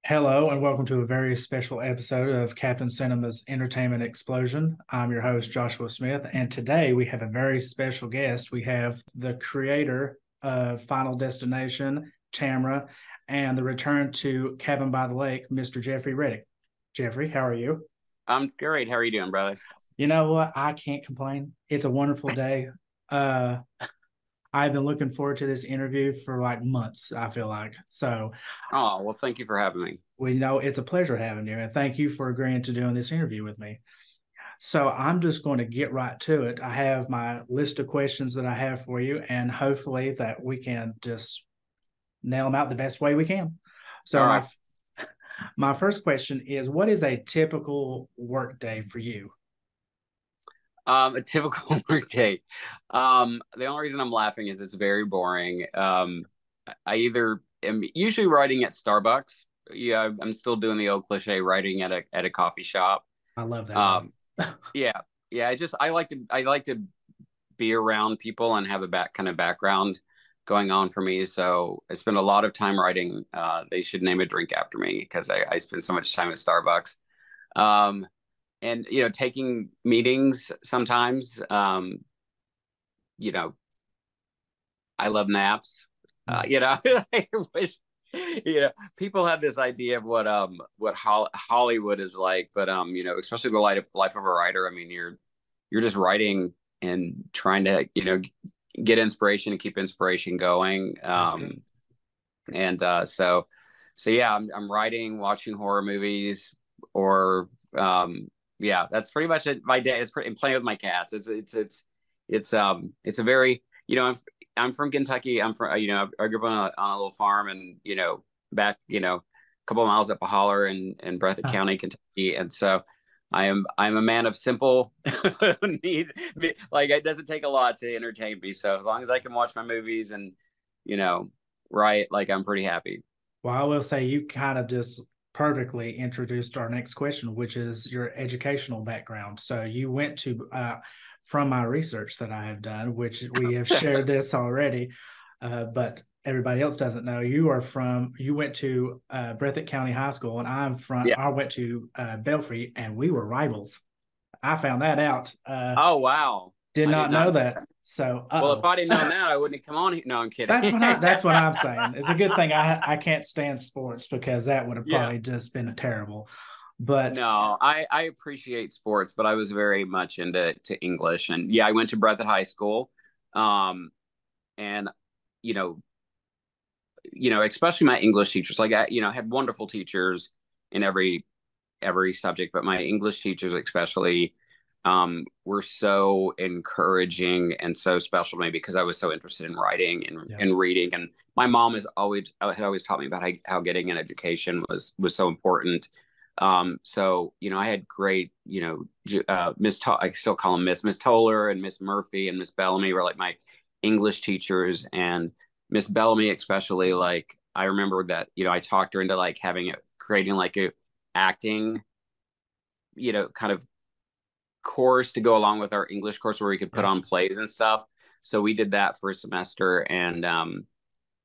Hello and welcome to a very special episode of Captain Cinema's Entertainment Explosion. I'm your host, Joshua Smith, and today we have a very special guest. We have the creator of Final Destination, Tamra, and the return to Cabin by the Lake, Mr. Jeffrey Reddick. Jeffrey, how are you? I'm great. How are you doing, brother? You know what? I can't complain. It's a wonderful day. Uh, I've been looking forward to this interview for like months, I feel like. So Oh, well, thank you for having me. we know it's a pleasure having you, and thank you for agreeing to doing this interview with me. So I'm just going to get right to it. I have my list of questions that I have for you, and hopefully that we can just nail them out the best way we can. All So right. my first question is, what is a typical work day for you? A typical work day. The only reason I'm laughing is it's very boring. I either am usually writing at Starbucks. Yeah, I'm still doing the old cliche writing at a coffee shop. I love that one. Um, yeah, yeah. I like to be around people and have a kind of background going on for me. So I spend a lot of time writing. They should name a drink after me because I spend so much time at Starbucks. Um, and taking meetings sometimes. You know, I love naps. I wish people have this idea of what Hollywood is like, but especially the life of a writer. I mean, you're just writing and trying to get inspiration and keep inspiration going. That's true. And so yeah, I'm writing, watching horror movies, or yeah, that's pretty much it. My day is pretty and playing with my cats. It's a very I'm from Kentucky. I'm from I grew up on a little farm, and back a couple of miles up a holler in Breathitt County, Kentucky, and so I'm a man of simple needs. Like, it doesn't take a lot to entertain me. So as long as I can watch my movies and you know write, like, I'm pretty happy. Well, I will say you kind of just perfectly introduced our next question, which is your educational background. So you went to, from my research that I have done, which we have shared this already, but everybody else doesn't know. You went to Breathitt County High School, and Yeah. I went to Belfry, and we were rivals. I found that out. Oh, wow. Did I did not not know know that. that. So, Well, if uh-oh. I didn't know that, I wouldn't have come on here. No, I'm kidding. That's what I'm saying. It's a good thing I can't stand sports because that would have Yeah. probably just been terrible. But No, I appreciate sports, but I was very much into English. And yeah, I went to Breathitt High School. Um, and you know, especially my English teachers, like, I had wonderful teachers in every subject, but my English teachers especially were so encouraging and so special to me because I was so interested in writing and, yeah, and reading. And my mom had always taught me about how getting an education was so important. So I had great, I still call them Miss Toller and Miss Murphy and Miss Bellamy were like my English teachers, and Miss Bellamy especially. Like, I remember that I talked her into like creating like a acting kind of course to go along with our English course where we could put yeah, on plays and stuff. So we did that for a semester, and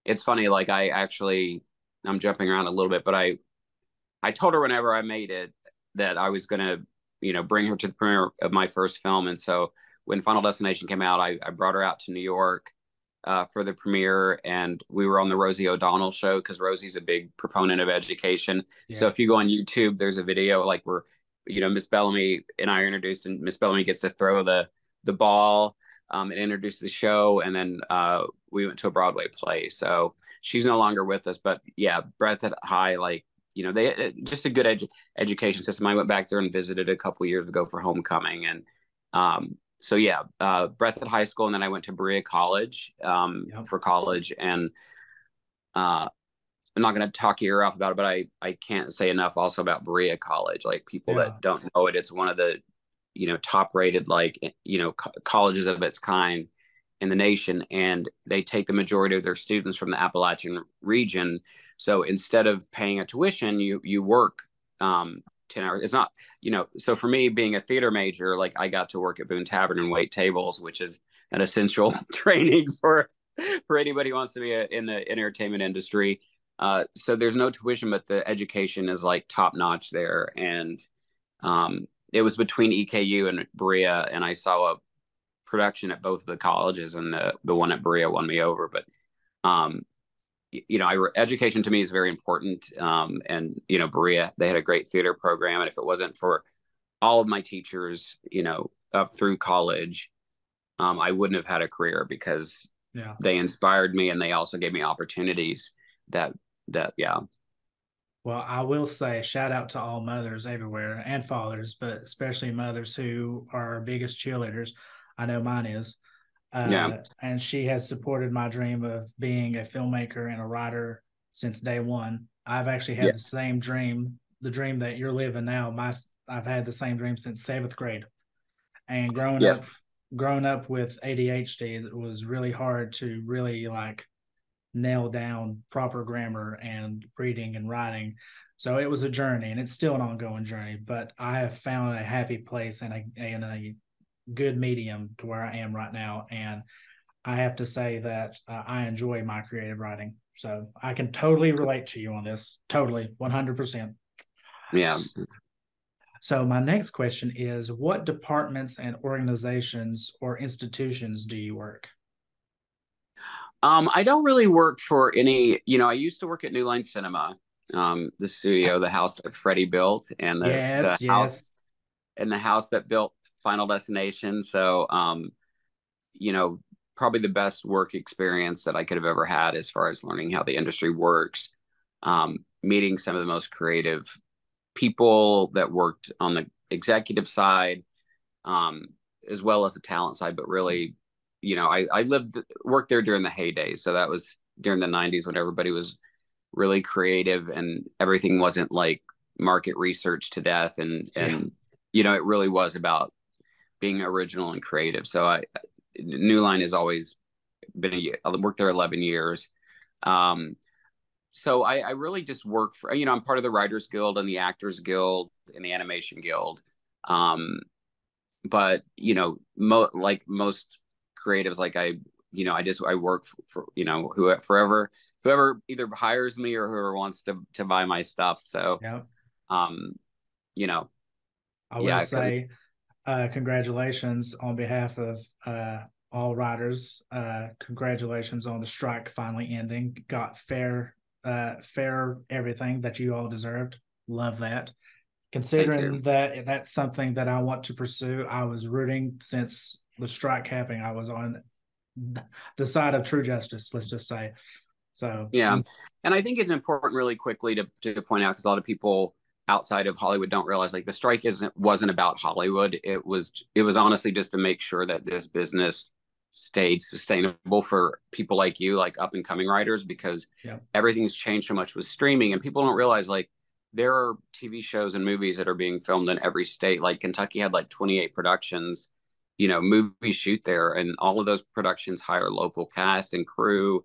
it's funny. Like, I'm jumping around a little bit, but I told her whenever I made it that I was gonna bring her to the premiere of my first film. And so when Final Destination came out, I brought her out to New York for the premiere, and we were on the Rosie O'Donnell show because Rosie's a big proponent of education. So yeah. if you go on YouTube, there's a video like where Miss Bellamy and I are introduced, and Miss Bellamy gets to throw the ball, and introduce the show, and then we went to a Broadway play. So she's no longer with us, but yeah, Breathitt High, like, they just a good education system. I went back there and visited a couple years ago for homecoming, and so yeah, Breathitt High School, and then I went to Berea College Yep. for college. And uh, I'm not going to talk your ear off about it, but I can't say enough also about Berea College. Like, people Yeah. that don't know it, it's one of the top rated, like, colleges of its kind in the nation, and they take the majority of their students from the Appalachian region. So instead of paying a tuition, you work 10 hours. It's not, so for me, being a theater major, like, I got to work at Boone Tavern and wait tables, which is an essential training for anybody who wants to be in the entertainment industry. So there's no tuition, but the education is like top notch there. And it was between EKU and Berea, and I saw a production at both of the colleges, and the one at Berea won me over. But um, education to me is very important. And Berea, they had a great theater program, and if it wasn't for all of my teachers, up through college, I wouldn't have had a career, because they inspired me, and they also gave me opportunities that yeah. Well, I will say shout out to all mothers everywhere and fathers, but especially mothers who are our biggest cheerleaders. I know mine is. Yeah. And she has supported my dream of being a filmmaker and a writer since day one. I've actually Yeah. had the same dream, the dream that you're living now. I've had the same dream since seventh grade. And Yes. growing up with ADHD, it was really hard to really like nail down proper grammar and reading and writing. So it was a journey, and it's still an ongoing journey. But I have found a happy place and a good medium to where I am right now. And I have to say that I enjoy my creative writing. So I can totally relate to you on this. Totally, 100%. Yeah. So my next question is, what departments and organizations or institutions do you work? I don't really work for any, I used to work at New Line Cinema, the studio, the house that Freddie built, and the Yes, house yes. that built Final Destination. So, you know, probably the best work experience that I could have ever had as far as learning how the industry works, meeting some of the most creative people that worked on the executive side, um, as well as the talent side. But really, I worked there during the heyday. So that was during the 90s, when everybody was really creative and everything wasn't like market research to death. And it really was about being original and creative. So New Line has always been I worked there 11 years. So I really just work for, I'm part of the Writers Guild and the Actors Guild and the Animation Guild. But, like most creatives, like I work for whoever either hires me or whoever wants to buy my stuff. So, Yeah. um, you know, I will yeah, say congratulations on behalf of all riders. Congratulations on the strike finally ending. Got fair everything that you all deserved. Love that. thank you. Considering that that's something that I want to pursue, I was rooting since the strike happening. I was on the side of true justice, let's just say. So Yeah. And I think it's important really quickly to point out, because a lot of people outside of Hollywood don't realize, like, the strike wasn't about Hollywood. It was honestly just to make sure that this business stayed sustainable for people like you, like up and coming writers, because yeah, everything's changed so much with streaming, and people don't realize, like, there are TV shows and movies that are being filmed in every state. Like Kentucky had like 28 productions, movies shoot there, and all of those productions hire local cast and crew,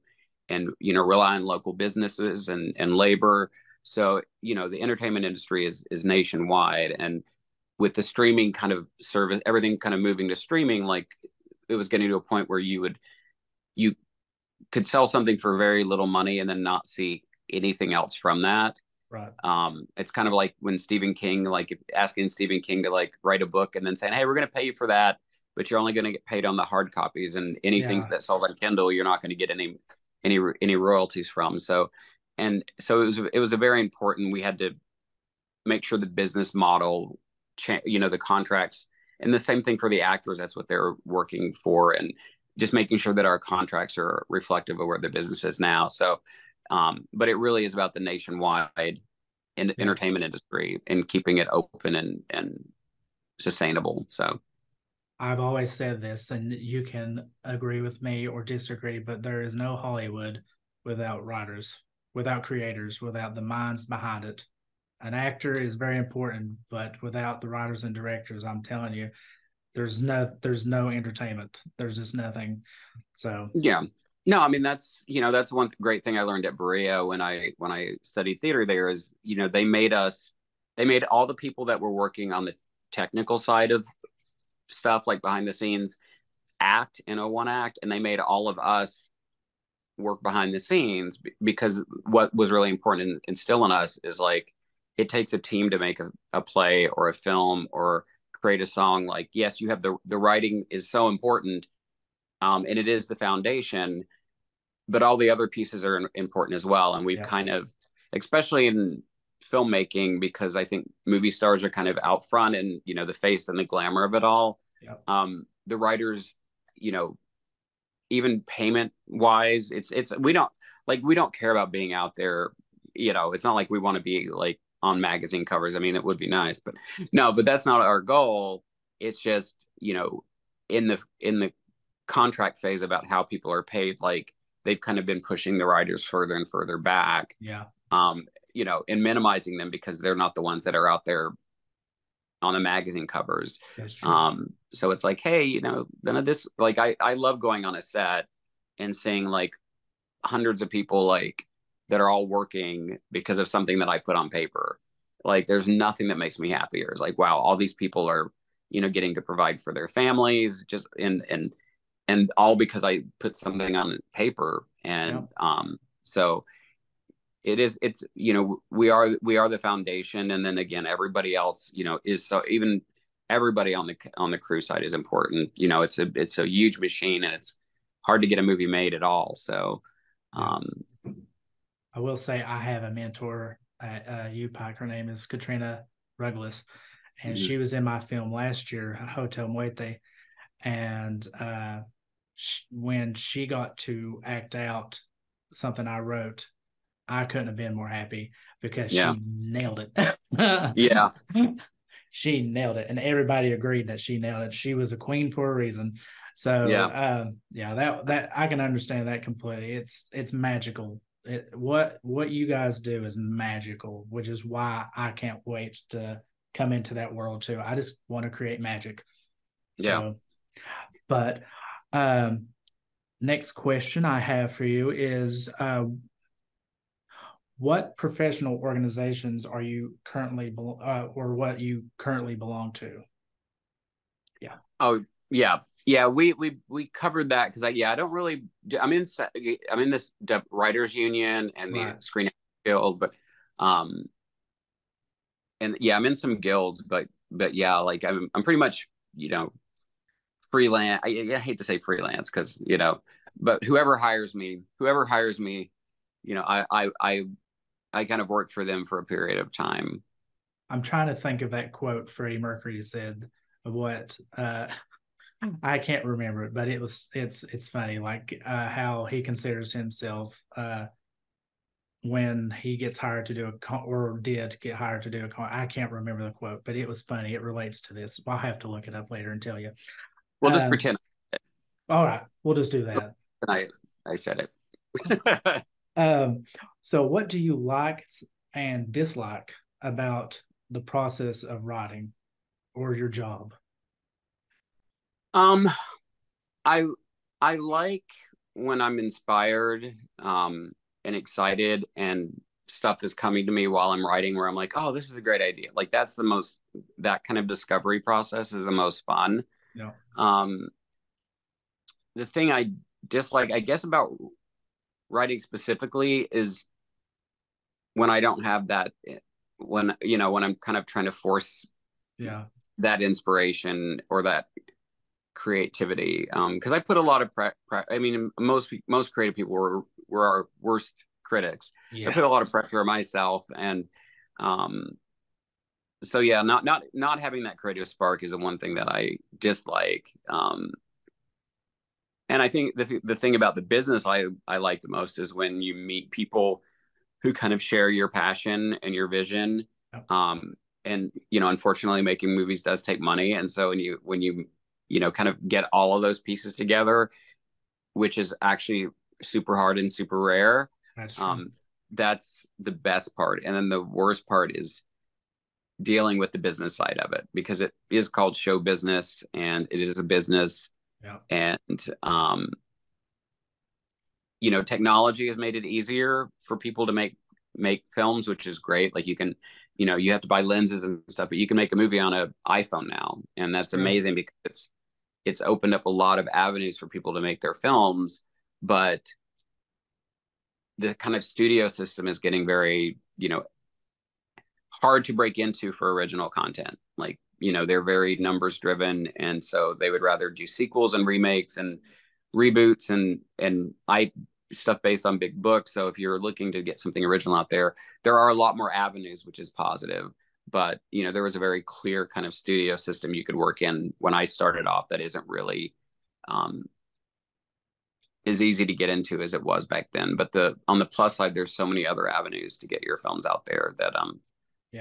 and rely on local businesses and labor. So the entertainment industry is nationwide, and with the streaming kind of service, everything kind of moving to streaming, like, it was getting to a point where you could sell something for very little money and then not see anything else from that. right. It's kind of like when Stephen King, like, asking Stephen King to like write a book and then saying, hey, we're going to pay you for that, but you're only going to get paid on the hard copies, and anything Yeah, that sells on Kindle, you're not going to get any royalties from. So it was a very important, we had to make sure the business model, the contracts, and the same thing for the actors. That's what they're working for, and just making sure that our contracts are reflective of where the business is now. So, but it really is about the nationwide yeah. entertainment industry and keeping it open and sustainable. So, I've always said this, and you can agree with me or disagree, but there is no Hollywood without writers, without creators, without the minds behind it. An actor is very important, but without the writers and directors, I'm telling you, there's no entertainment. There's just nothing. So yeah. No, I mean, that's one great thing I learned at Berea when I studied theater there is, they made all the people that were working on the technical side of stuff, like behind the scenes, act in a one act, and they made all of us work behind the scenes, because what was really important in instilling us is like, it takes a team to make a play or a film or create a song. Like, yes, you have the writing is so important, and it is the foundation, but all the other pieces are important as well. And we've Yeah. kind of, especially in filmmaking, because I think movie stars are kind of out front and, you know, the face and the glamour of it all. Yeah. The writers, you know, even payment wise, we don't care about being out there. You know, it's not like we want to be like on magazine covers. I mean, it would be nice, but no, but that's not our goal. It's just, you know, in the contract phase about how people are paid, like they've kind of been pushing the writers further and further back. Yeah. You know, and minimizing them because they're not the ones that are out there on the magazine covers. That's true. So it's like, hey, you know, none of this, like, I love going on a set and seeing like hundreds of people like that are all working because of something that I put on paper. Like, there's nothing that makes me happier. It's like, wow, all these people are, you know, getting to provide for their families, just and all because I put something on paper. And so it's, you know, we are the foundation, and then again, everybody else, you know, is, so even everybody on the crew side is important. You know, it's a huge machine, and it's hard to get a movie made at all. So I will say I have a mentor at UPIKE. Her name is Katrina Ruggless, and she was in my film last year, Hotel Muerte. And when she got to act out something I wrote, I couldn't have been more happy because she nailed it. Yeah. She nailed it, and everybody agreed that she nailed it. She was a queen for a reason. So that I can understand that completely. It's magical. What you guys do is magical, which is why I can't wait to come into that world too. I just want to create magic. So, but next question I have for you is what professional organizations are you currently or what you currently belong to? Yeah. Oh, yeah. Yeah, we covered that because I don't really, I'm in this writers union and the Screen Guild, but and yeah, I'm in some guilds, but yeah, like I'm pretty much, you know, freelance. I hate to say freelance because, you know, but whoever hires me, you know, I kind of work for them for a period of time. I'm trying to think of that quote Freddie Mercury said of what I can't remember it, but it's funny, like how he considers himself when he gets hired to do or did get hired to do I can't remember the quote, but it was funny. It relates to this. I'll have to look it up later and tell you. We'll just pretend. All right, we'll just do that. I said it. So what do you like and dislike about the process of writing or your job? I like when I'm inspired and excited, and stuff is coming to me while I'm writing where I'm like, oh, this is a great idea. Like that kind of discovery process is the most fun. Yeah. The thing I dislike, I guess, about writing specifically is when I don't have that, when I'm kind of trying to force that inspiration or that creativity, because I put a lot of I mean, most creative people were our worst critics, so I put a lot of pressure on myself, and so yeah, not having that creative spark is the one thing that I dislike. And I think the thing about the business I like the most is when you meet people who kind of share your passion and your vision. And, you know, unfortunately, making movies does take money. And so when you kind of get all of those pieces together, which is actually super hard and super rare, that's the best part. And then the worst part is dealing with the business side of it, because it is called show business and it is a business. And, you know, technology has made it easier for people to make films, which is great. Like, you can, you know, you have to buy lenses and stuff, but you can make a movie on an iPhone now. And that's amazing because it's opened up a lot of avenues for people to make their films. But the kind of studio system is getting very, hard to break into for original content. Like, they're very numbers driven. And so they would rather do sequels and remakes and reboots and stuff based on big books. So if you're looking to get something original out there, there are a lot more avenues, which is positive. But, there was a very clear kind of studio system you could work in when I started off that isn't really as easy to get into as it was back then. But on the plus side, there's so many other avenues to get your films out there that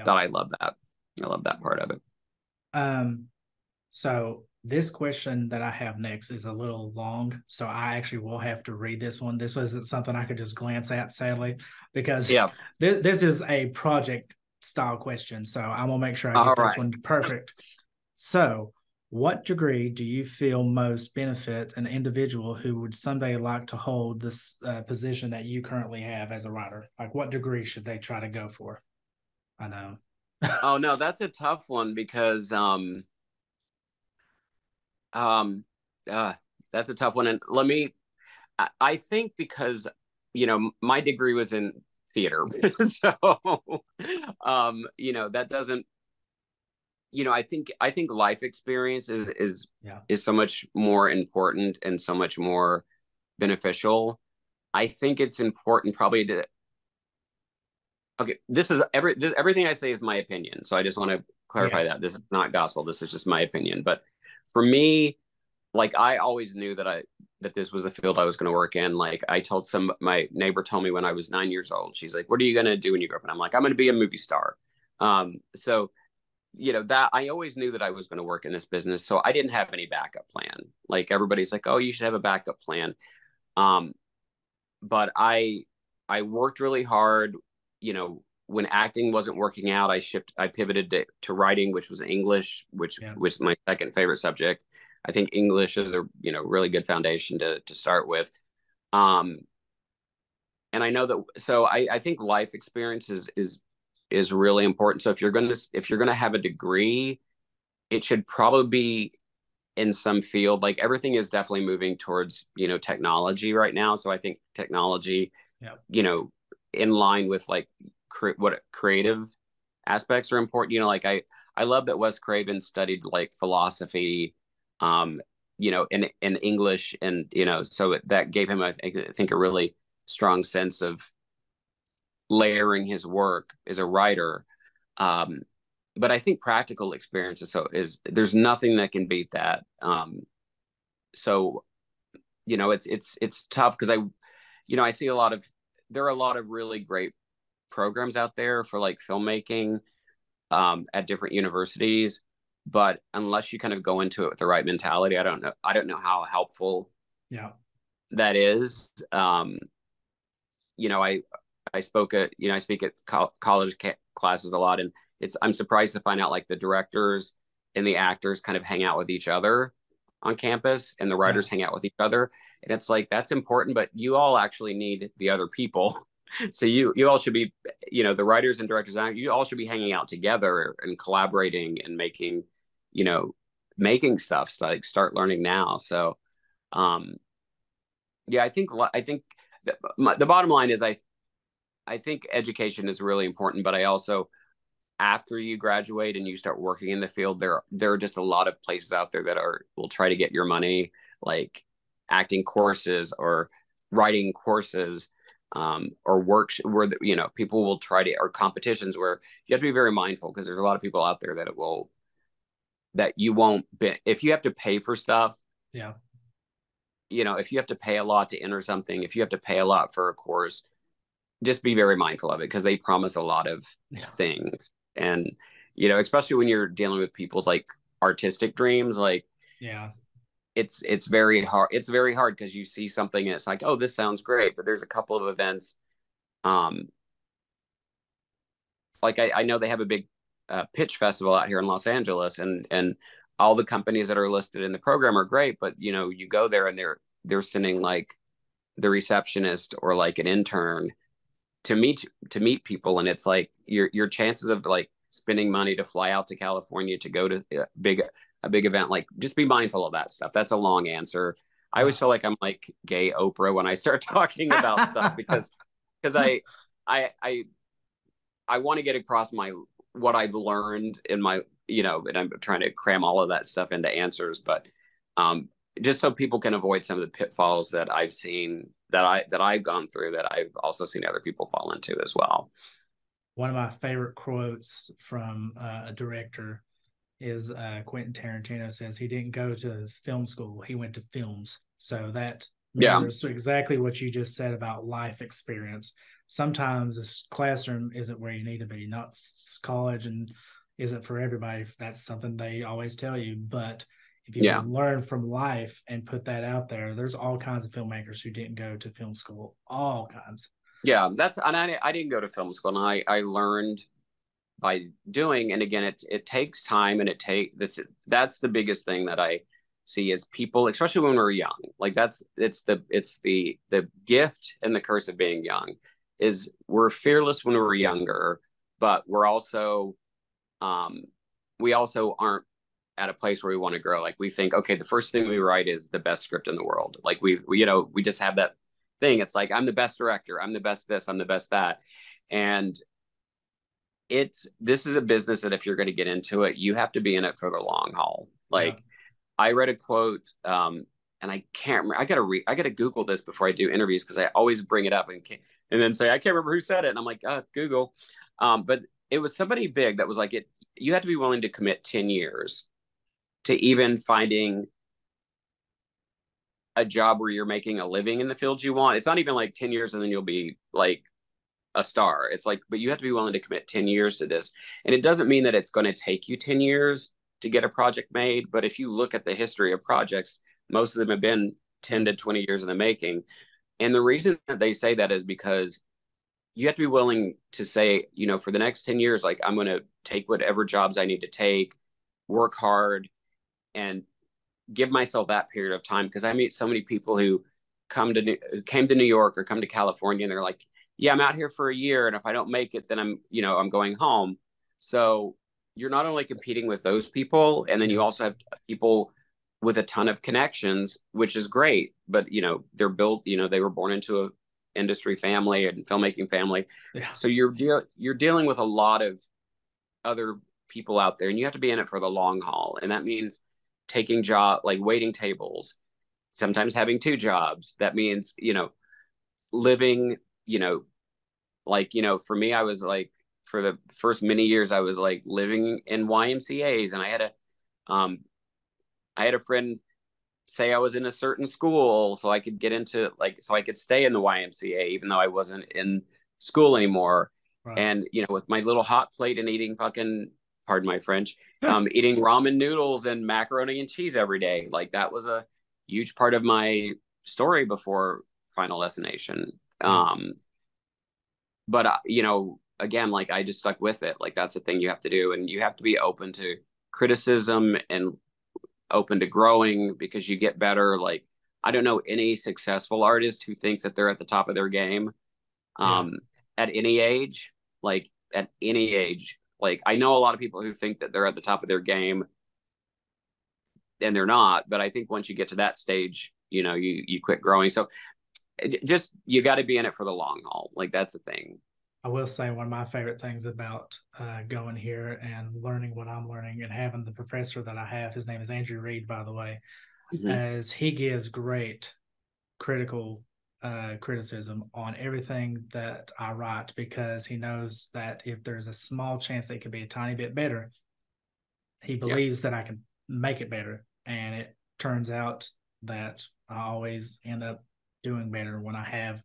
I love that. I love that part of it. So this question that I have next is a little long, so I actually will have to read this one. This isn't something I could just glance at, sadly, because this is a project style question. So I'm gonna make sure I get this one perfect. So, what degree do you feel most benefit an individual who would someday like to hold this position that you currently have as a writer? Like, what degree should they try to go for? I know. Oh no, that's a tough one because that's a tough one. And I think because, my degree was in theater. So, that doesn't, I think life experience is so much more important and so much more beneficial. I think it's important probably to, okay, everything I say is my opinion. So I just want to clarify that this is not gospel. This is just my opinion. But for me, like, I always knew that this was a field I was going to work in. Like, my neighbor told me when I was 9 years old, she's like, "What are you going to do when you grow up?" And I'm like, "I'm going to be a movie star." So, that I always knew that I was going to work in this business. So I didn't have any backup plan. Like, everybody's like, "Oh, you should have a backup plan." But I worked really hard. When acting wasn't working out, I pivoted to writing, which was English, which was my second favorite subject. I think English is a really good foundation to start with. And I know that, so I think life experience is really important. So if you're gonna have a degree, it should probably be in some field. Like, everything is definitely moving towards technology right now. So I think technology, in line with like what creative aspects are important. Like, I love that Wes Craven studied like philosophy, in English, and so that gave him, I think, a really strong sense of layering his work as a writer. But I think practical experience is there's nothing that can beat that. So it's tough because I see there are a lot of really great programs out there for like filmmaking at different universities, but unless you kind of go into it with the right mentality, I don't know how helpful that is. I speak at college classes a lot, and I'm surprised to find out like the directors and the actors kind of hang out with each other on campus, and the writers hang out with each other, and it's like, that's important, but you all actually need the other people. So you all should be, the writers and directors, you all should be hanging out together and collaborating and making stuff. So, like, start learning now. So I think the bottom line is I think education is really important, but I also, after you graduate and you start working in the field, there are just a lot of places out there that will try to get your money, like acting courses or writing courses, or works where people will try to, or competitions where you have to be very mindful, because there's a lot of people out there that you won't be, if you have to pay for stuff. If you have to pay a lot to enter something, if you have to pay a lot for a course, just be very mindful of it, because they promise a lot of things. And, especially when you're dealing with people's like artistic dreams, like, it's very hard. It's very hard because you see something and it's like, oh, this sounds great. But there's a couple of events. Like I know they have a big pitch festival out here in Los Angeles, and all the companies that are listed in the program are great. But, you go there and they're sending like the receptionist or like an intern to meet people, and it's like your chances of like spending money to fly out to California to go to a big event, like, just be mindful of that stuff. That's a long answer. I always feel like I'm like gay Oprah when I start talking about stuff, because because I I want to get across my what I've learned in my, and I'm trying to cram all of that stuff into answers, but um, just so people can avoid some of the pitfalls that I've seen that I've gone through that I've also seen other people fall into as well. One of my favorite quotes from a director is Quentin Tarantino says he didn't go to film school, he went to films. So that Yeah, mirrors exactly what you just said about life experience. Sometimes a classroom isn't where you need to be, not college, and isn't for everybody. That's something they always tell you. But if you yeah, can learn from life and put that out there, there's all kinds of filmmakers who didn't go to film school, all kinds. yeah. And I didn't go to film school, and I learned by doing. And again, it takes time, and that's the biggest thing that I see is people, especially when we're young. Like it's the gift and the curse of being young is we're fearless when we're younger, but um we also aren't at a place where we want to grow. Like we think, okay, the first thing we write is the best script in the world. Like we just have that thing. It's like, I'm the best director, I'm the best this, I'm the best that. And this is a business that if you're going to get into it, you have to be in it for the long haul. Yeah. Like I read a quote, and I can't remember. I gotta Google this before I do interviews because I always bring it up and then say I can't remember who said it, and I'm like, Google. But it was somebody big that was like it. You have to be willing to commit 10 years to even finding a job where you're making a living in the field you want. It's not even like 10 years and then you'll be like a star. It's like, but you have to be willing to commit 10 years to this. And it doesn't mean that it's going to take you 10 years to get a project made. But if you look at the history of projects, most of them have been 10 to 20 years in the making. And the reason that they say that is because you have to be willing to say, for the next 10 years, like I'm going to take whatever jobs I need to take, work hard, and give myself that period of time. Because I meet so many people who came to New York or come to California, and they're like, yeah, I'm out here for a year, and if I don't make it, then I'm going home. So you're not only competing with those people, and then you Yeah. also have people with a ton of connections, which is great. But they're built. They were born into a industry family and filmmaking family, Yeah. so you're dealing with a lot of other people out there, and you have to be in it for the long haul, and that means taking job like waiting tables, sometimes having two jobs. That means living, for me, I was like, for the first many years, I was like living in YMCA's, and um, I had a friend say I was in a certain school so I could get into so I could stay in the YMCA, even though I wasn't in school anymore. Right. And, with my little hot plate and eating fucking, pardon my French, eating ramen noodles and macaroni and cheese every day. Like that was a huge part of my story before Final Destination. Yeah. But again, like I just stuck with it. Like that's the thing you have to do, and you have to be open to criticism and open to growing because you get better. Like I don't know any successful artist who thinks that they're at the top of their game Yeah. um, at any age. Like at any age, like I know a lot of people who think that they're at the top of their game and they're not. But I think once you get to that stage, you quit growing. So just you got to be in it for the long haul. Like that's the thing. I will say one of my favorite things about going here and learning what I'm learning and having the professor that I have, his name is Andrew Reed, by the way, Mm-hmm. as he gives great critical criticism on everything that I write because he knows that if there's a small chance that it could be a tiny bit better, he Yeah. believes that I can make it better. And it turns out that I always end up doing better when I have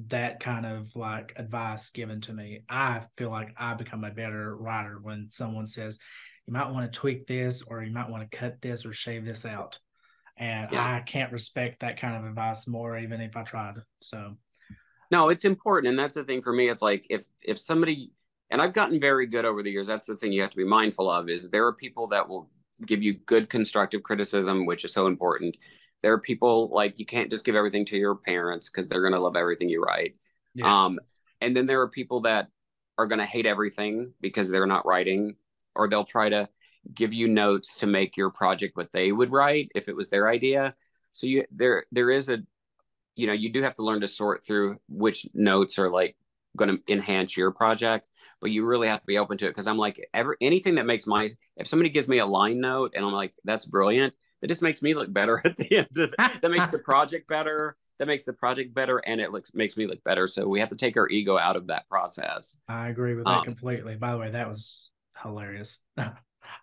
that kind of like advice given to me. I feel like I become a better writer when someone says, you might want to tweak this, or you might want to cut this or shave this out. And Yeah. I can't respect that kind of advice more, even if I tried. So, No, it's important, and that's the thing for me. It's like if somebody, and I've gotten very good over the years. That's the thing you have to be mindful of is there are people that will give you good constructive criticism, which is so important. There are people like you can't just give everything to your parents because they're going to love everything you write. yeah, Um, and then there are people that are going to hate everything because they're not writing, or they'll try to give you notes to make your project what they would write if it was their idea. So there is you do have to learn to sort through which notes are like going to enhance your project, but you really have to be open to it. Because I'm like, anything that makes if somebody gives me a line note and I'm like, that's brilliant, it just makes me look better at the end of that makes the project better. That makes the project better, and makes me look better. So we have to take our ego out of that process. I agree with that completely. By the way, that was hilarious. Yeah.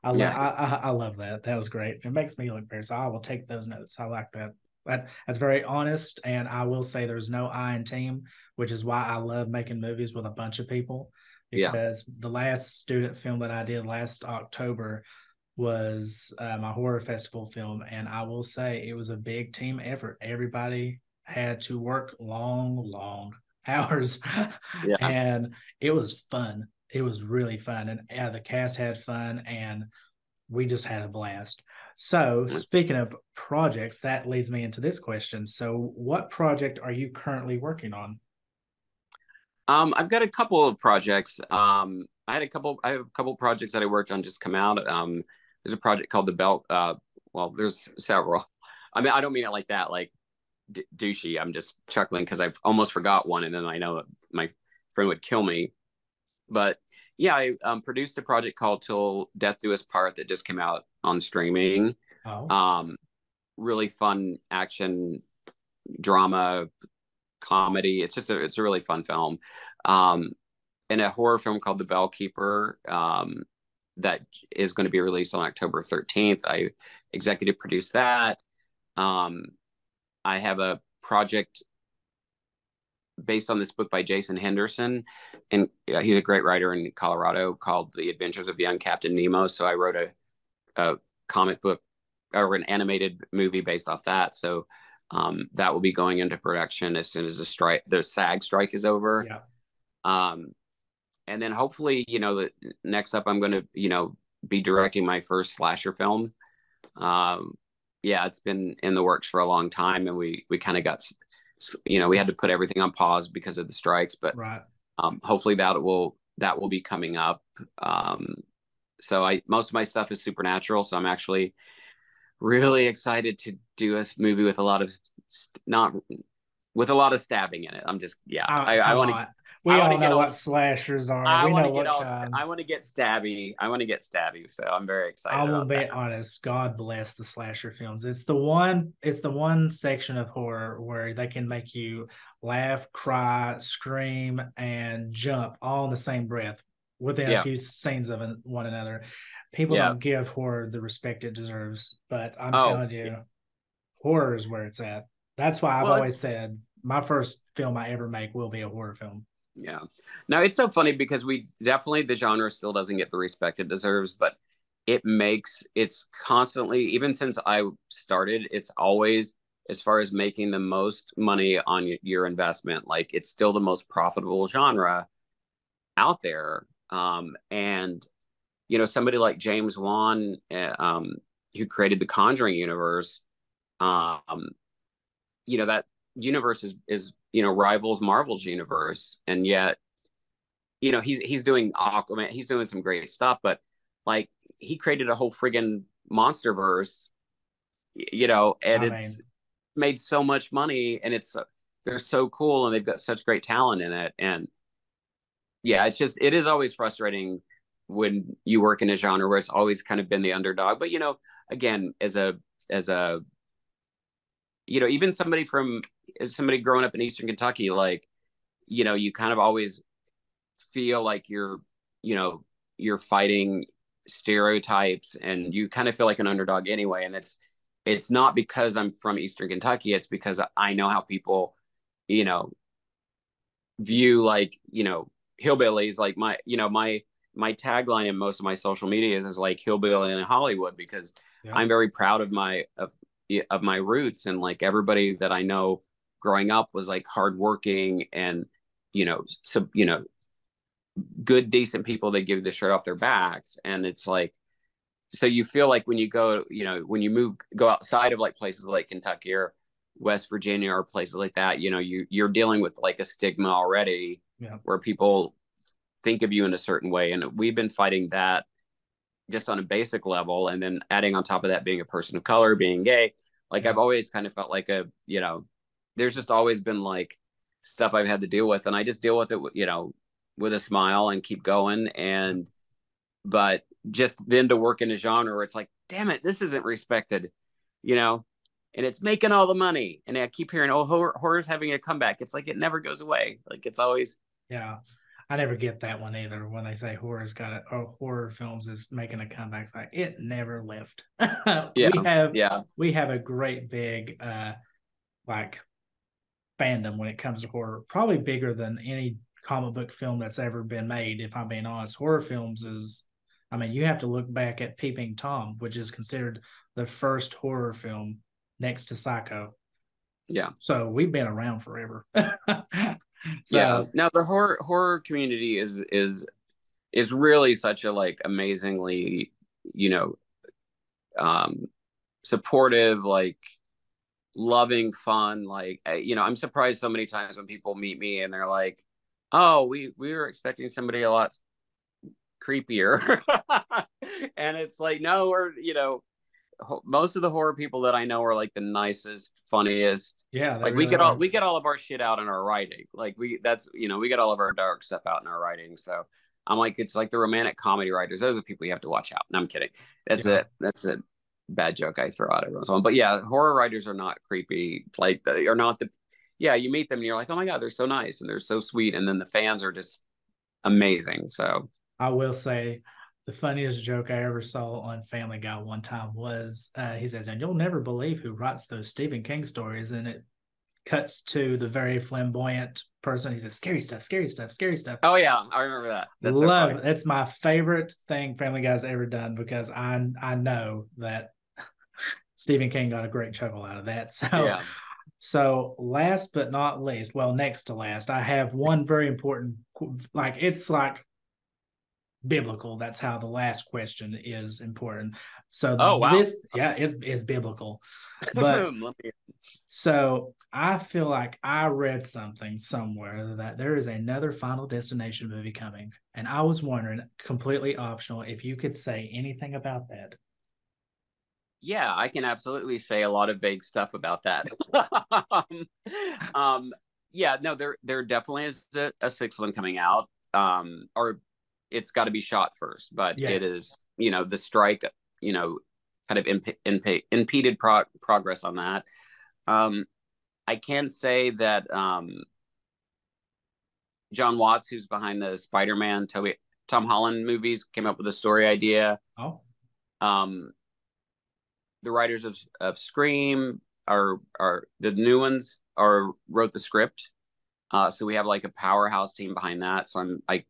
I love that. That was great. It makes me look better. So I will take those notes. I like that. That's very honest. And I will say there's no I in team, which is why I love making movies with a bunch of people. Yeah. Because the last student film that I did last October was my horror festival film. And I will say it was a big team effort. Everybody had to work long hours. Yeah. And it was fun. It was really fun. And the cast had fun, and we just had a blast. So, speaking of projects, that leads me into this question. So, what project are you currently working on? I've got a couple of projects. I have a couple projects that I worked on just come out. There's a project called the Belt. Well, there's several. I mean, I don't mean it like that, like douchey. I'm just chuckling because I've almost forgot one, and then I know that my friend would kill me. But yeah, I produced a project called Till Death Do Us Part that just came out on streaming. Oh, Really fun action drama comedy. It's a really fun film. Um, and a horror film called The Bellkeeper that is going to be released on October 13th. I executive produced that. Um, I have a project based on this book by Jason Henderson, and he's a great writer in Colorado, called The Adventures of Young Captain Nemo. So I wrote a comic book or an animated movie based off that. So that will be going into production as soon as the SAG strike is over. yeah. And then hopefully, the next up, I'm going to, be directing my first slasher film. Yeah, it's been in the works for a long time, and we kind of got, we had to put everything on pause because of the strikes, but Right. hopefully that will be coming up. So most of my stuff is supernatural, so I'm actually really excited to do a movie with a lot of not with a lot of stabbing in it. I'm just I want to. We all know what slashers are. I We want know to get what all. kind. I want to get stabby. I want to get stabby. So I'm very I excited will about be that. honest. God bless the slasher films. It's the one. It's the one section of horror where they can make you laugh, cry, scream, and jump all in the same breath within a Yeah, few scenes of one another. People yeah. don't give horror the respect it deserves, but I'm Oh, telling you, horror is where it's at. That's why I've well, always it's said my first film I ever make will be a horror film. yeah. Now it's so funny because the genre still doesn't get the respect it deserves, but it's constantly, even since I started, it's always, as far as making the most money on your investment, like it's still the most profitable genre out there. And somebody like James Wan, who created the Conjuring universe, um, that universe is rivals Marvel's universe, and yet he's doing Aquaman, he's doing some great stuff, but like he created a whole friggin' monster verse, and I it's mean, made so much money, and they're so cool, and they've got such great talent in it, and yeah, it is always frustrating when you work in a genre where it's always kind of been the underdog, but again, as a even as somebody growing up in Eastern Kentucky, like you kind of always feel like you're fighting stereotypes, and you kind of feel like an underdog anyway, and it's not because I'm from Eastern Kentucky, it's because I know how people you know view, like hillbillies, like my tagline in most of my social media is like hillbilly in Hollywood, because yeah. I'm very proud of my roots, and like everybody that I know growing up was like hardworking, and so good, decent people. They give the shirt off their backs, and it's like, so you feel like when you go, when you go outside of like places like Kentucky or West Virginia or places like that, you're dealing with like a stigma already, Yeah. where people think of you in a certain way, and we've been fighting that just on a basic level, and then adding on top of that being a person of color, being gay. Like Yeah. I've always kind of felt like a there's just always been like stuff I've had to deal with, and I just deal with it, with a smile and keep going. And but just then to work in a genre where it's like, damn it, this isn't respected, you know, and it's making all the money, and I keep hearing, oh, horror's having a comeback. It's like it never goes away. Like it's always. Yeah. I never get that one either when they say horror's got it or horror films is making a comeback. It's like it never left. Yeah, we yeah, have a great big like fandom when it comes to horror, probably bigger than any comic book film that's ever been made. If I'm being honest, horror films is, I mean, you have to look back at Peeping Tom, which is considered the first horror film next to Psycho. yeah, So we've been around forever. yeah. So Now the horror community is really such a like amazingly, you know, um supportive, like loving, fun. Like I'm surprised so many times when people meet me and they're like, "Oh, we were expecting somebody a lot creepier," and it's like, no, we're most of the horror people that I know are like the nicest, funniest. yeah, they Like we really get all are. we get all of our shit out in our writing. Like we get all of our dark stuff out in our writing. So I'm like, it's like the romantic comedy writers. Those are people you have to watch out. And I'm kidding. That's Yeah. it. That's a bad joke I throw out every once in a while. But yeah, horror writers are not creepy. Like they are not the. Yeah, you meet them and you're like, oh my god, they're so nice and they're so sweet, and then the fans are just amazing. So I will say the funniest joke I ever saw on Family Guy one time was he says, and you'll never believe who writes those Stephen King stories. And it cuts to the very flamboyant person. He says, scary stuff, scary stuff, scary stuff. oh yeah, I remember that. That's so funny. Love that's my favorite thing Family Guy's ever done because I know that Stephen King got a great chuckle out of that. Yeah. So last but not least, well, next to last, I have one very important, like it's like biblical. That's how the last question is important. So Oh wow. this, yeah, it's biblical. But Let me. so I feel like I read something somewhere that there is another Final Destination movie coming. And I was wondering, completely optional, if you could say anything about that. Yeah, I can absolutely say a lot of vague stuff about that. um, yeah, no, there definitely is a sixth one coming out. Or it's got to be shot first, but it Yes. is, the strike, kind of impeded progress on that. Um, I can say that John Watts, who's behind the Spider-Man, Tom Holland movies, came up with a story idea. Oh, Um, the writers of Scream are the new ones are wrote the script. So we have like a powerhouse team behind that. So I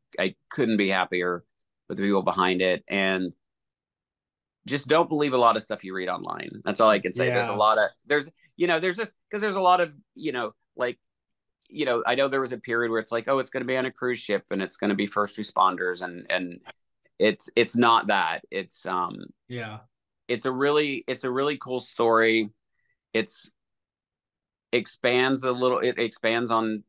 couldn't be happier with the people behind it. And just don't believe a lot of stuff you read online. That's all I can say. There's a yeah. lot of there's just because there's a lot of like I know there was a period where it's like, oh, it's going to be on a cruise ship and it's going to be first responders, and it's not that. Yeah. It's a really cool story. It's expands a little. It expands on,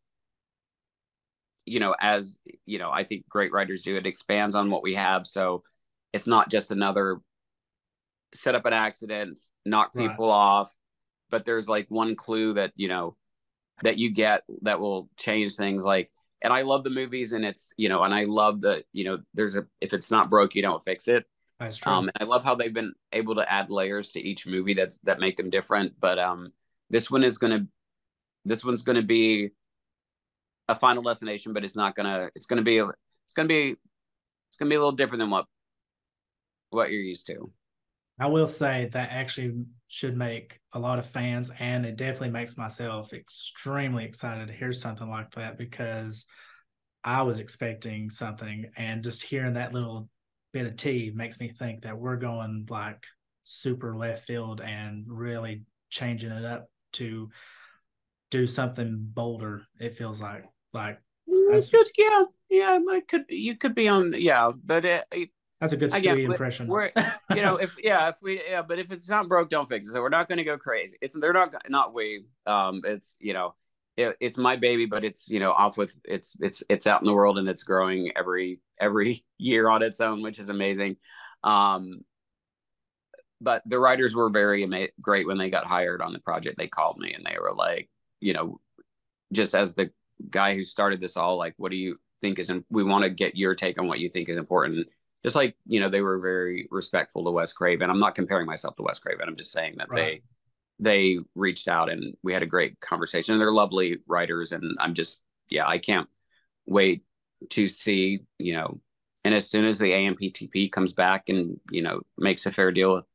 as I think great writers do. It expands on what we have, so it's not just another set up an accident, knock Right. people off, but there's like one clue that that you get that will change things. Like, and I love the movies, and it's and I love the there's a if it's not broke, you don't fix it. That's true. And I love how they've been able to add layers to each movie that make them different. But this one is gonna this one's gonna be a Final Destination, but it's gonna be a little different than what you're used to. I will say that actually should make a lot of fans, and it definitely makes myself extremely excited to hear something like that because I was expecting something, and just hearing that little bit of tea makes me think that we're going like super left field and really changing it up to do something bolder. It feels that's Yeah, yeah, it could you could be on, yeah, but that's a good again, Stewie impression. we're if we but if it's not broke, don't fix it. So we're not going to go crazy. They're not we. It's it's my baby, but it's off with it's out in the world and it's growing every year on its own, which is amazing. Um, but the writers were very great when they got hired on the project. They called me and they were like, just as the guy who started this all, like, what do you think we want to get your take on what you think is important. Just like, they were very respectful to Wes Craven. I'm not comparing myself to Wes Craven. I'm just saying that Right. they reached out and we had a great conversation. They're lovely writers. And I can't wait to see, and as soon as the AMPTP comes back and, makes a fair deal with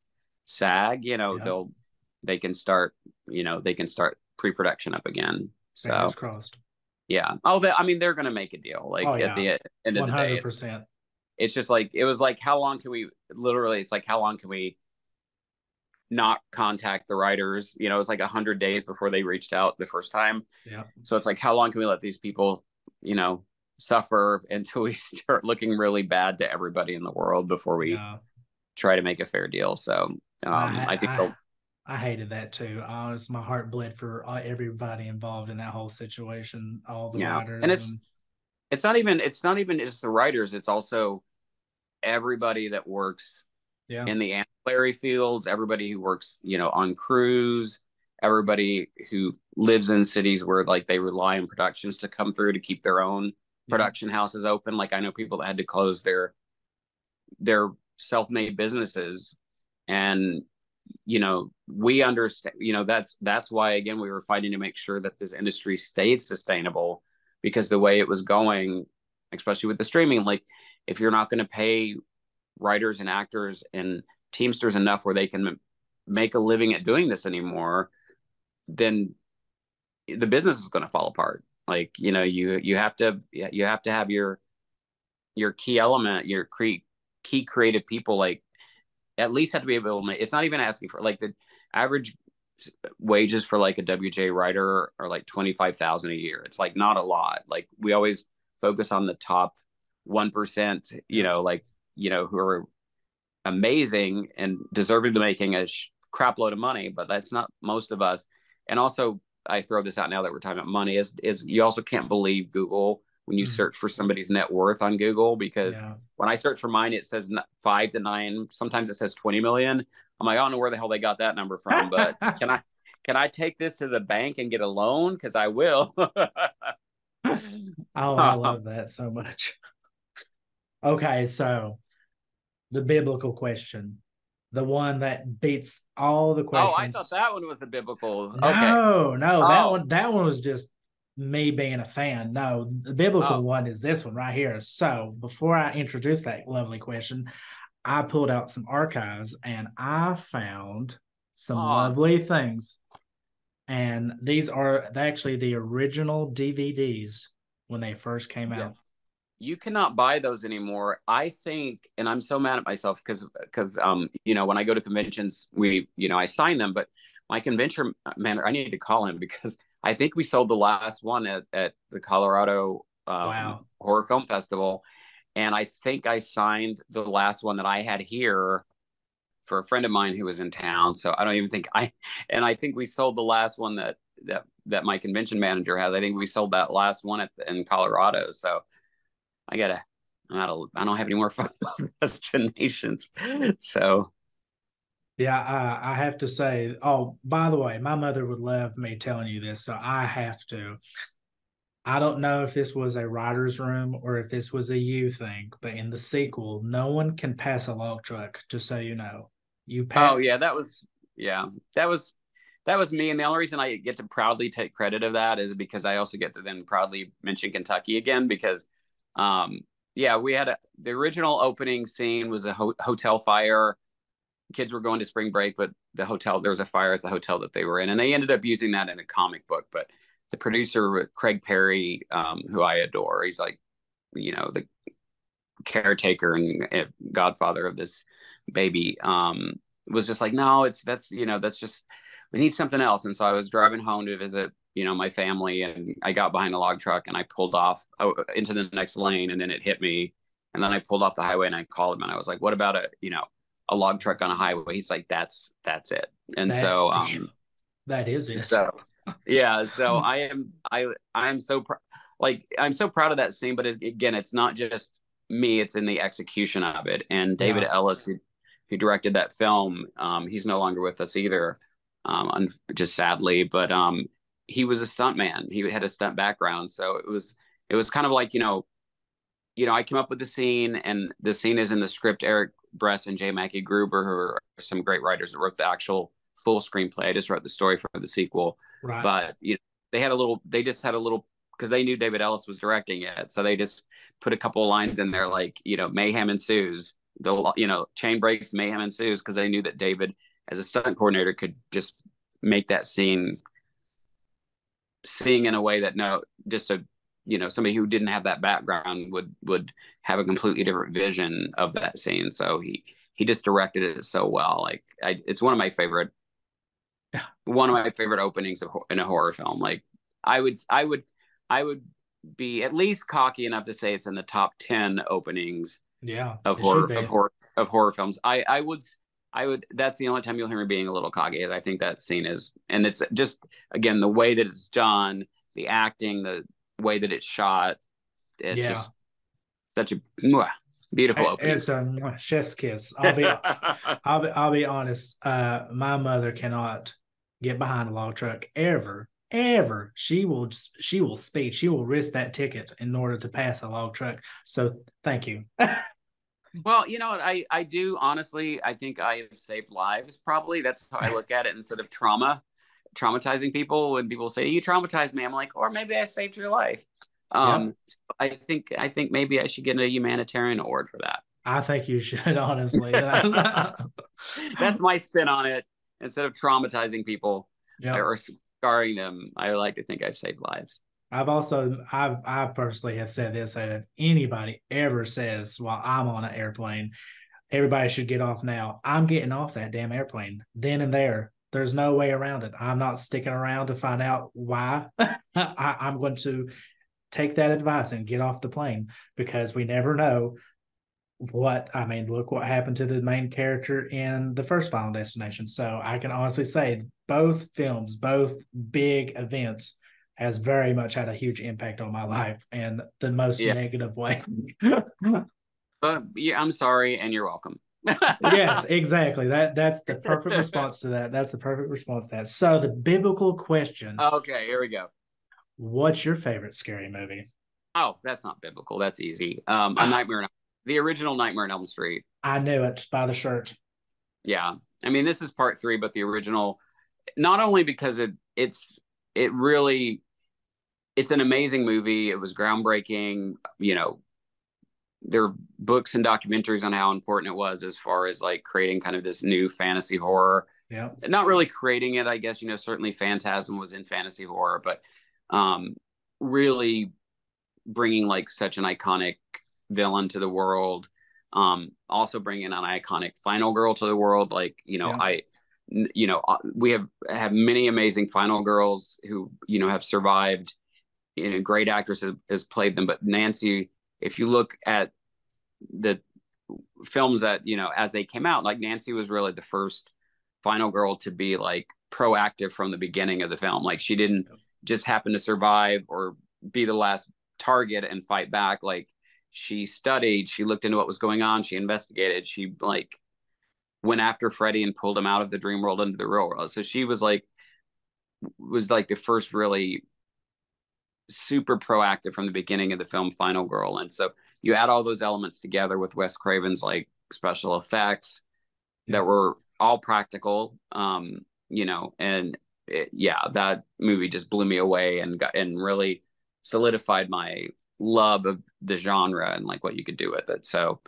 SAG, Yeah. they can start pre-production up again. Fingers So crossed. yeah. They're going to make a deal. Oh Like at yeah. the end of the day, 100%. it's just like, it was like, how long can we literally, it's like, how long can we not contact the writers? It's like 100 days before they reached out the first time. Yeah. So it's like, how long can we let these people, suffer until we start looking really bad to everybody in the world before we Yeah. try to make a fair deal? So I think I hated that too. Honest, my heart bled for everybody involved in that whole situation, all the and writers and it's not even just the writers. It's also everybody that works yeah. in the ancillary fields, everybody who works, on crews, everybody who lives in cities where like they rely on productions to come through to keep their own Yeah. production houses open. Like I know people that had to close their self-made businesses, and we understand. That's why again we were fighting to make sure that this industry stayed sustainable, because the way it was going, especially with the streaming, like if you're not going to pay writers and actors and teamsters enough where they can make a living at doing this anymore, then the business is going to fall apart. Like you have to have your key element, your key creative people, like at least have to be able to make. It's not even asking for, like, the average wages for like a WJ writer are like 25,000 a year. It's like not a lot. Like we always focus on the top 1%, Yeah. who are amazing and deserving to making a crap load of money, but that's not most of us. And also, I throw this out now that we're talking about money, is you also can't believe Google when you Mm. search for somebody's net worth on Google, because Yeah. when I search for mine, it says 5 to 9. Sometimes it says 20 million. I'm like, I don't know where the hell they got that number from, but can I take this to the bank and get a loan? Because I will. Oh, I love that so much. Okay, so the biblical question, the one that beats all the Oh, I thought questions. that one was the biblical. Okay. No, no, that Oh, one was just me being a fan. No, the biblical oh, one is this one right here. So before I introduce that lovely question, I pulled out some archives and I found some oh, lovely things. And these are actually the original DVDs when they first came yeah. out. You cannot buy those anymore. I think, and I'm so mad at myself because when I go to conventions, I sign them, but my convention manager, I need to call him because I think we sold the last one at the Colorado Wow. Horror Film Festival, and I think I signed the last one that I had here for a friend of mine who was in town. So I don't even think and I think we sold the last one that my convention manager has. I think we sold that last one in Colorado. So I gotta, I don't have any more fun destinations. So, Yeah, I have to say, oh, by the way, my mother would love me telling you this, so I have to. I don't know if this was a writer's room or if this was a you thing, but in the sequel, no one can pass a log truck, just so you know. You oh pat yeah, yeah, that was, that was me. And the only reason I get to proudly take credit of that is because I also get to then proudly mention Kentucky again, because, um, yeah, we had the original opening scene was a hotel fire. Kids were going to spring break, but there was a fire at the hotel that they were in, and they ended up using that in a comic book. But the producer, Craig Perry, who I adore, he's like, the caretaker and godfather of this baby, was just like, no, that's just, we need something else. And so I was driving home to visit, my family, and I got behind a log truck and I pulled off into the next lane, and then it hit me. And then I pulled off the highway and I called him and I was like, what about a log truck on a highway? He's like, that's it. And that. so, That is it. so yeah, so I am so I'm so proud of that scene. But again, it's not just me; it's in the execution of it. And David Yeah. Ellis, who directed that film, he's no longer with us either, just sadly. But he was a stuntman. He had a stunt background, so it was kind of like, I came up with the scene, and the scene is in the script. Eric Bress and J. Mackie Gruber, who are some great writers that wrote the actual full screenplay. I just wrote the story for the sequel, Right. but they just had a little, because they knew David Ellis was directing it, so they just put a couple of lines in there like, mayhem ensues. Chain breaks, mayhem ensues, because they knew that David, as a stunt coordinator, could just make that scene sing in a way that somebody who didn't have that background would have a completely different vision of that scene. So he just directed it so well. Like, it's one of my favorite openings in a horror film. Like, I would be at least cocky enough to say it's in the top 10 openings Yeah, of it should be. horror films. I would that's the only time you'll hear me being a little cocky. I think that scene is, and it's just, again, the way that it's done, the acting, the way that it's shot, it's Yeah. just such a beautiful opening. It's a chef's kiss. I'll be honest. My mother cannot get behind a log truck ever, ever. She will speed. She will risk that ticket in order to pass a log truck. So thank you. Well, what I do, honestly, I think I have saved lives. Probably that's how I look at it, instead of traumatizing people. When people say you traumatized me, I'm like, or maybe I saved your life. Yep. So I think maybe I should get a humanitarian award for that. I think you should, honestly. That's my spin on it. Instead of traumatizing people Yep. or scarring them, I like to think I've saved lives. I personally have said this, that if anybody ever says while I'm on an airplane, everybody should get off now, I'm getting off that damn airplane then and there. There's no way around it. I'm not sticking around to find out why. I'm going to take that advice and get off the plane, because we never know look what happened to the main character in the first Final Destination. So I can honestly say both films, both big events, has very much had a huge impact on my life in the most Yeah. negative way. But yeah, I'm sorry, and you're welcome. Yes, exactly. That's the perfect response to that. That's the perfect response to that. So the biblical question: Okay, here we go. what's your favorite scary movie? Oh, that's not biblical. That's easy. A Ah, Nightmare, the original Nightmare on Elm Street. I knew it by the shirt. Yeah, I mean, this is part three, but the original, not only because it really, it's an amazing movie. It was groundbreaking. There are books and documentaries on how important it was as far as like creating kind of this new fantasy horror. Yeah. Not really creating it, I guess. Certainly Phantasm was in fantasy horror, but really bringing like such an iconic villain to the world. Also bringing an iconic final girl to the world. Like, Yeah. we have many amazing final girls who have survived. Great actress has played them, but Nancy, if you look at the films that as they came out, like, Nancy was really the first final girl to be like proactive from the beginning of the film. Like, she didn't just happen to survive or be the last target and fight back. Like, she studied, she looked into what was going on, she investigated, she like went after Freddie and pulled him out of the dream world into the real world. So she was like the first really super proactive from the beginning of the film final girl. And so you add all those elements together with Wes Craven's like special effects that were all practical, and that movie just blew me away and really solidified my love of the genre and like what you could do with it. So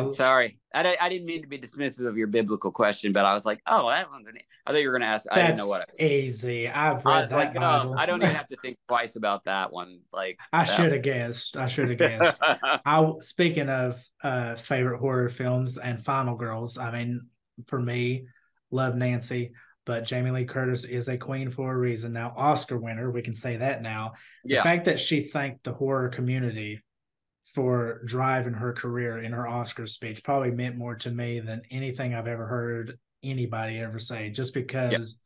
sorry, I didn't mean to be dismissive of your biblical question, but I was like, oh, that one's I thought you were going to ask. I didn't know That's what. easy. I've I read was like, that oh, Bible. I don't even have to think twice about that one. Like I that. should have guessed. I should have guessed. Speaking of favorite horror films and Final Girls, I mean, for me, love Nancy, but Jamie Lee Curtis is a queen for a reason. Now, Oscar winner, we can say that now. The Yeah, fact that she thanked the horror community for driving her career in her Oscar speech probably meant more to me than anything I've ever heard anybody ever say, just yeah, because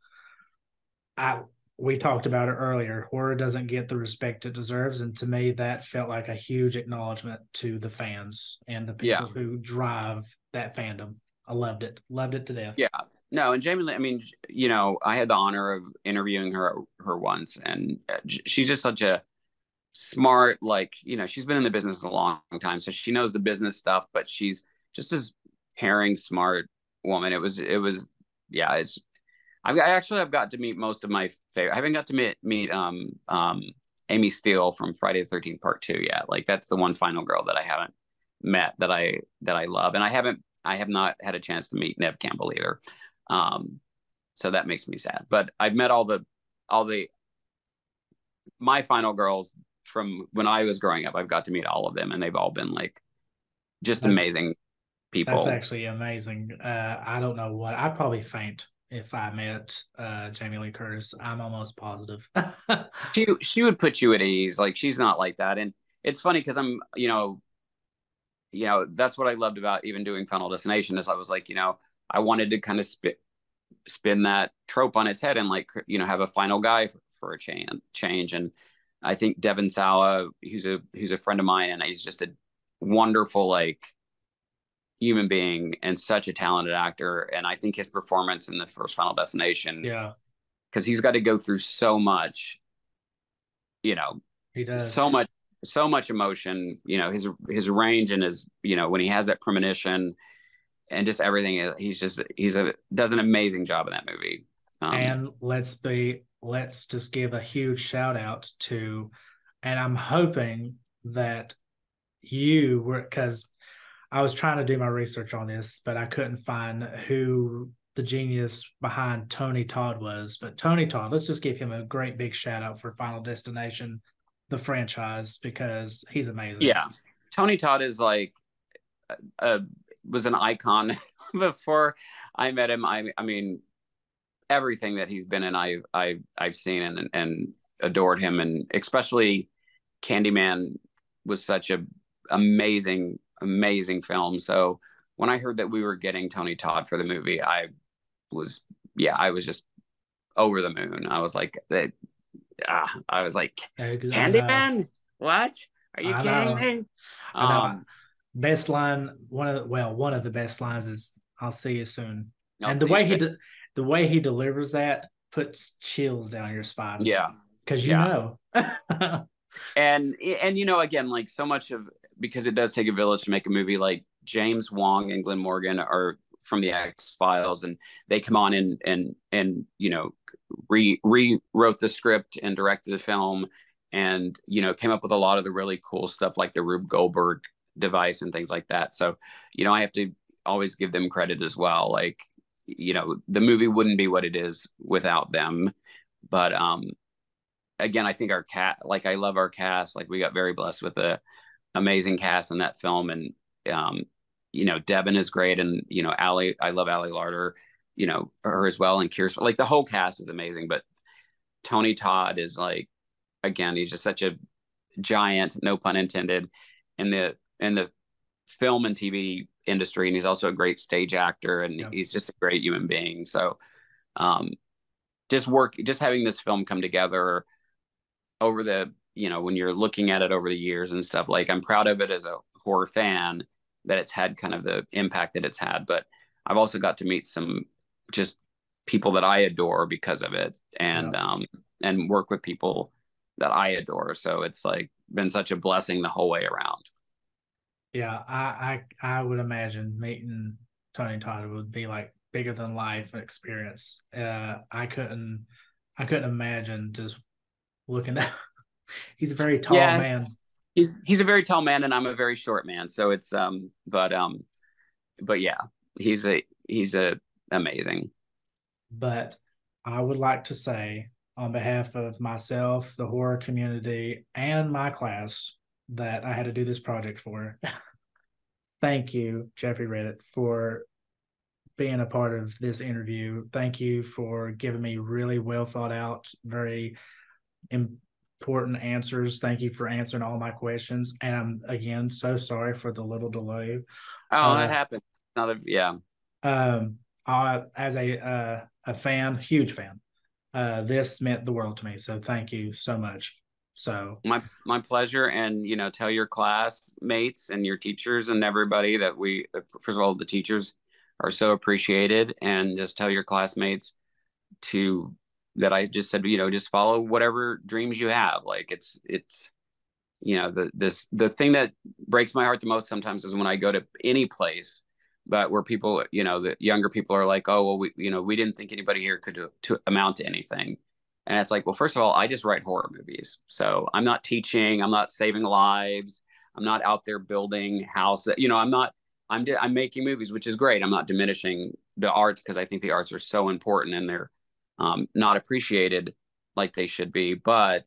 I we talked about it earlier. Horror doesn't get the respect it deserves, and to me, that felt like a huge acknowledgement to the fans and the yeah, people who drive that fandom. I loved it to death. yeah. No, and Jamie Lee, I mean, I had the honor of interviewing her once, and she's just such a smart, like, she's been in the business a long time, so she knows the business stuff, but she's just as caring, smart woman. It was, yeah, I've got to meet most of my favorite. I haven't got to meet Amy Steele from Friday the 13th Part 2 yet. Like, that's the one final girl that I haven't met that I love, and I have not had a chance to meet Nev Campbell either. Um, so that makes me sad. But I've met all the my final girls from when I was growing up. I've got to meet all of them, and they've all been like just That, amazing that's people. actually amazing. I don't know what I'd probably faint if I met Jamie Lee Curtis. I'm almost positive. She would put you at ease. Like, she's not like that, and it's funny because I'm that's what I loved about even doing Final Destination is I was like, I wanted to kind of spin that trope on its head and, like, have a final guy for a change. And I think Devin Sawa, who's a friend of mine, and he's just a wonderful, like, human being and such a talented actor. And I think his performance in the first Final Destination, Yeah, because he's got to go through so much, you know, he does. so much so much emotion, his range, and his, when he has that premonition and just everything, does an amazing job in that movie. And let's just give a huge shout out to, and I'm hoping that you were, because I was trying to do my research on this, but I couldn't find who the genius behind Tony Todd was. But Tony Todd, let's just give him a great big shout out for Final Destination, the franchise, because he's amazing. Yeah, Tony Todd is like a was an icon before I met him. I mean, everything that he's been in, I've seen and adored him, and especially Candyman was such a amazing film. So when I heard that we were getting Tony Todd for the movie, was I was just over the moon. I was like, I know, Candyman? What? Are you I kidding know, me? I know. Um, Best line, one of the best lines is "I'll see you soon," I'll and see you soon. the way he delivers that puts chills down your spine Yeah, because yeah. And again, like, so much of, because it does take a village to make a movie. Like, James Wong and Glenn Morgan are from the X Files, and they come on and rewrote the script and directed the film, and came up with a lot of the really cool stuff, like the Rube Goldberg device and things like that. So I have to always give them credit as well. Like, the movie wouldn't be what it is without them. But again, I think I love our cast. Like, we got very blessed with a amazing cast in that film. And Devin is great, and Ali, I love Ali Larder, her as well, and Kirsten. Like, the whole cast is amazing. But Tony Todd is, like, again, he's just such a giant, no pun intended, in the film and TV industry, and he's also a great stage actor, and Yeah. he's just a great human being. So um just having this film come together over the, when you're looking at it over the years and stuff, like, I'm proud of it as a horror fan, that it's had kind of the impact that it's had. But I've also got to meet some just people that I adore because of it, Yeah. and work with people that I adore. So it's, like, been such a blessing the whole way around. Yeah, I would imagine meeting Tony Todd would be like bigger than life experience. I couldn't imagine just looking at. He's a very tall Yeah, man, he's a very tall man, and I'm a very short man. So it's but yeah, he's a amazing. but I would like to say on behalf of myself, the horror community, and my class that I had to do this project for. Thank you, Jeffrey Reddick, for being a part of this interview. Thank you for giving me really well thought out, very important answers. Thank you for answering all my questions. And I'm again so sorry for the little delay. Oh, that Uh, happens. Not a Yeah. um, as a fan, huge fan, this meant the world to me. So thank you so much. So My pleasure. And tell your classmates and your teachers and everybody that first of all, the teachers, are so appreciated. And just tell your classmates to that I just said, just follow whatever dreams you have. Like it's the thing that breaks my heart the most sometimes is when I go to any place, but where people, the younger people are like, oh, well, we didn't think anybody here could to amount to anything. And it's like, well, first of all, I just write horror movies. So I'm not teaching, I'm not saving lives. I'm not out there building houses. I'm making movies, which is great. I'm not diminishing the arts because I think the arts are so important and they're not appreciated like they should be. But,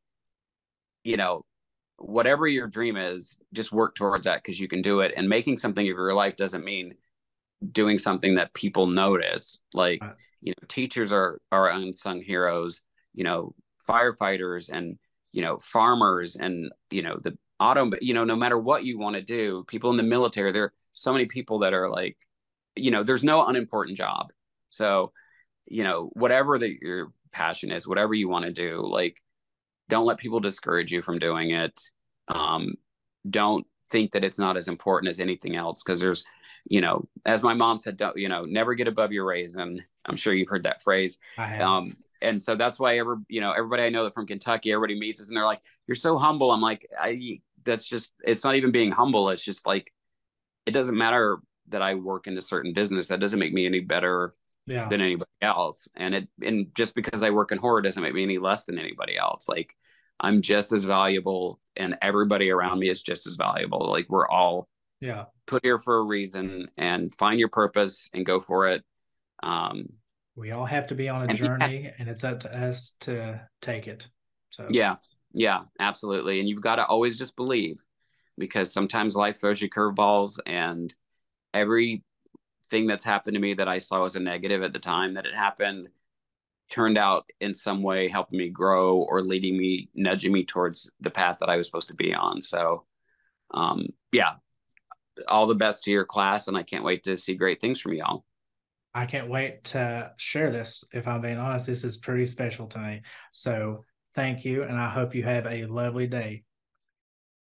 you know, whatever your dream is, just work towards that because you can do it. And making something of your life doesn't mean doing something that people notice. Like, teachers are unsung heroes, firefighters and, farmers and, the auto, no matter what you want to do, people in the military, there are so many people that are like, there's no unimportant job. So, whatever that your passion is, whatever you want to do, like, don't let people discourage you from doing it. Don't think that it's not as important as anything else because there's, as my mom said, don't, never get above your raisin. I'm sure you've heard that phrase. I have. And so that's why everybody I know that from Kentucky, everybody meets us and they're like, you're so humble. I'm like, that's just, it's not even being humble. It's just like, it doesn't matter that I work in a certain business. That doesn't make me any better than anybody else. And just because I work in horror doesn't make me any less than anybody else. Like I'm just as valuable and everybody around me is just as valuable. Like we're all put here for a reason and find your purpose and go for it. We all have to be on a journey and it's up to us to take it. So yeah, absolutely. And you've got to always just believe because sometimes life throws you curveballs and everything that's happened to me that I saw as a negative at the time that it happened turned out in some way helping me grow or nudging me towards the path that I was supposed to be on. So, all the best to your class. And I can't wait to see great things from y'all. I can't wait to share this. If I'm being honest, this is pretty special to me. So thank you. And I hope you have a lovely day.